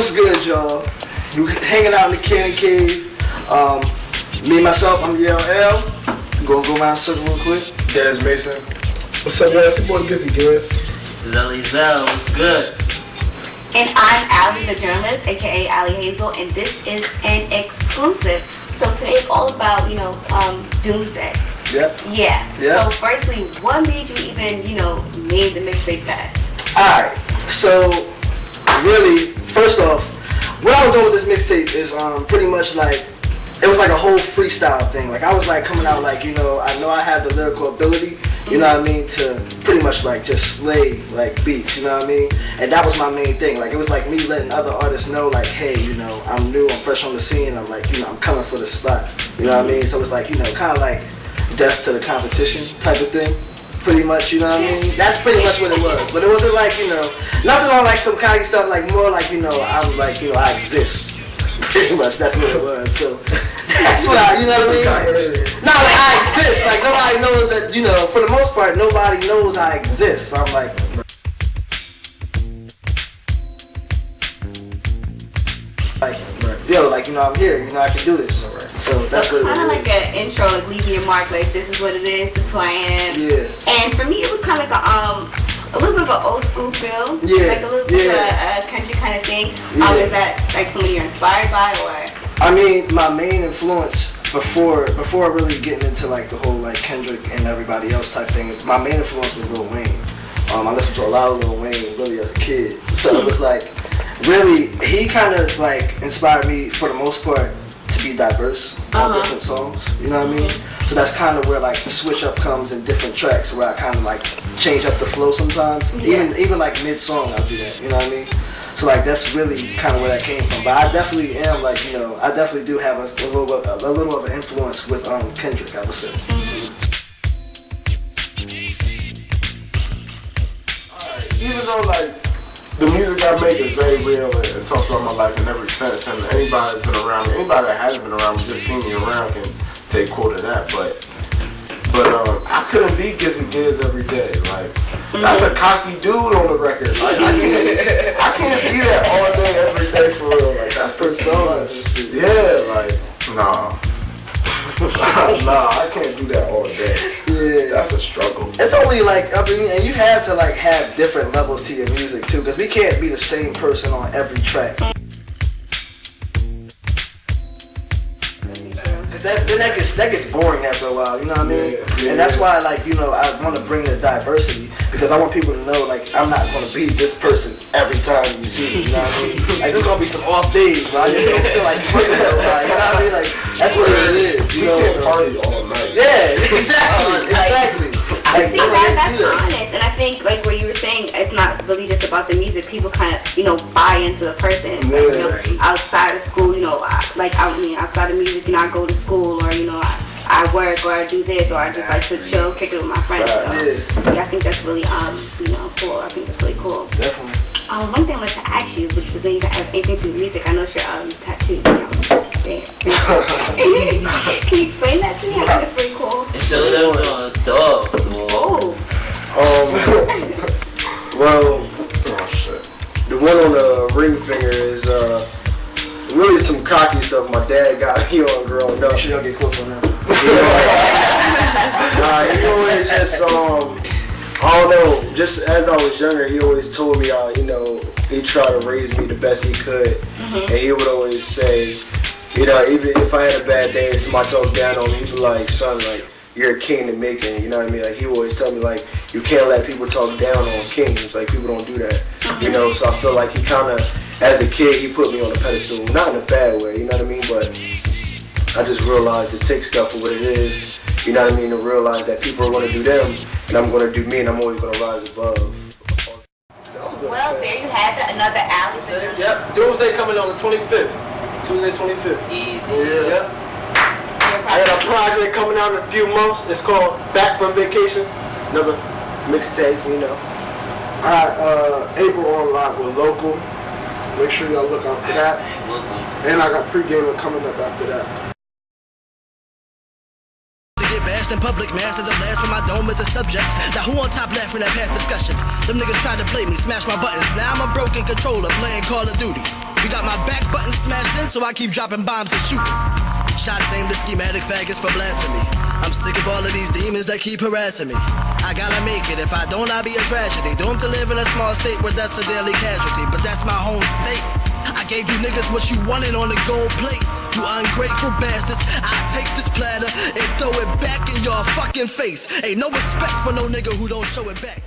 What's good, y'all? You hanging out in the Candy Cave. Me, myself, I'm YLL. Gonna go around the circle real quick. Des Mason. What's up, guys? It's your boy Gizzy Garris. Zelly, what's good? And I'm AllyTheJournalist, aka Allie Hazel, and this is an exclusive. So today's all about, Doomsday. Yep. Yeah. Yep. So firstly, what made you even, name the mixtape that? Alright, so really, first off, what I was doing with this mixtape is pretty much like, it was like a whole freestyle thing. Like I was like coming out like, I know I have the lyrical ability, you know what I mean, to pretty much like just slay like beats, you know what I mean? And that was my main thing. Like it was like me letting other artists know like, hey, I'm new, I'm fresh on the scene, I'm like, I'm coming for the spot. You know what I mean? So it's like, kind of like death to the competition type of thing. Pretty much, you know what I mean? That's pretty much what it was. But it wasn't like, nothing on like some cocky stuff, like more like, I'm like, I exist. Pretty much, that's what it was. So that's what you know what I mean? Not like I exist. Like nobody knows that, for the most part, nobody knows I exist. So I'm like, I'm here, I can do this. So that's what it is. Kind of like an intro, like leaving your mark, like this is what it is, this is who I am. Yeah. And for me, it was kind of like a little bit of an old school feel. Yeah. Like a little bit of a country kind of thing. Yeah. Is that like something you're inspired by, or? I mean, my main influence before really getting into like the whole like Kendrick and everybody else type thing, my main influence was Lil Wayne. I listened to a lot of Lil Wayne really as a kid. So it was like, really, he kind of like inspired me for the most part to be diverse on different songs, you know what I mean? So that's kind of where like the switch up comes in different tracks where I kind of like change up the flow sometimes. Yeah. Even like mid-song I'll do that, you know what I mean? So like that's really kind of where that came from. But I definitely am like, I definitely do have a little of an influence with Kendrick, I would say. Alright, even though like the music I make is very real and it talks about my life in every sense, and anybody that's been around me, anybody that hasn't been around me, just seeing me around can take quote of that. But I couldn't be Gizzy Giz every day. Like that's a cocky dude on the record. Like I can't be that all day every day for real. Like that's persona. Yeah, like nah. Nah, I can't do that all day. Yeah, that's a struggle. It's only like, and you have to like have different levels to your music too, because we can't be the same person on every track. That gets boring after a while, you know what I mean? Yeah. And that's why like, I want to bring the diversity, because I want people to know like I'm not going to be this person every time you see me, you know what I mean? Like there's going to be some off days, but I just don't feel like putting it over, you know what I mean? Like that's what it is, you can't party all night. Yeah, exactly. I see that's honest, and I think like what you were saying, it's not really just about the music. People kind of, buy into the person. Like, outside of school, outside of music, I go to school, or I work, or I do this, or I just like to chill, kick it with my friends. So, I think that's really cool. I think that's really cool. Definitely. One thing I wanted to ask you, which doesn't even have anything to do with music, I know it's your tattoo. Can you explain that to me? I think it's pretty cool. It's dope. Oh. Well, the one on the ring finger is really some cocky stuff my dad got me on growing up. Should y'all get close on that? He always just I don't know, just as I was younger, he always told me how, he tried to raise me the best he could. And he would always say, even if I had a bad day and somebody talked down on me, he'd be like, son, like, you're a king to making, you know what I mean? Like, he always tell me, like, you can't let people talk down on kings. Like, people don't do that, So I feel like he kind of, as a kid, he put me on a pedestal. Not in a bad way, you know what I mean? But I just realized to take stuff for what it is, you know what I mean? To realize that people are going to do them, and I'm going to do me, and I'm always going to rise above. Well, there you have it, another Alley. Yep, Doomsday coming on the 25th. Tuesday 25th. Easy. Yeah. Yep. I got a project coming out in a few months. It's called Back from Vacation. Another mixtape, Alright, April on Lock with Local. Make sure y'all look out for that. And I got pre-gaming coming up after that. Get bashed in public, mass as a blast when my dome is a subject. Now who on top left in that past discussions? Them niggas tried to play me, smash my buttons. Now I'm a broken controller playing Call of Duty. You got my back button smashed in, so I keep dropping bombs and shooting. Shots aimed at schematic faggots for blasphemy. I'm sick of all of these demons that keep harassing me. I gotta make it, if I don't, I'll be a tragedy. Doomed to live in a small state where that's a daily casualty. But that's my home state. I gave you niggas what you wanted on the gold plate. You ungrateful bastards, I take this platter and throw it back in your fucking face. Ain't no respect for no nigga who don't show it back.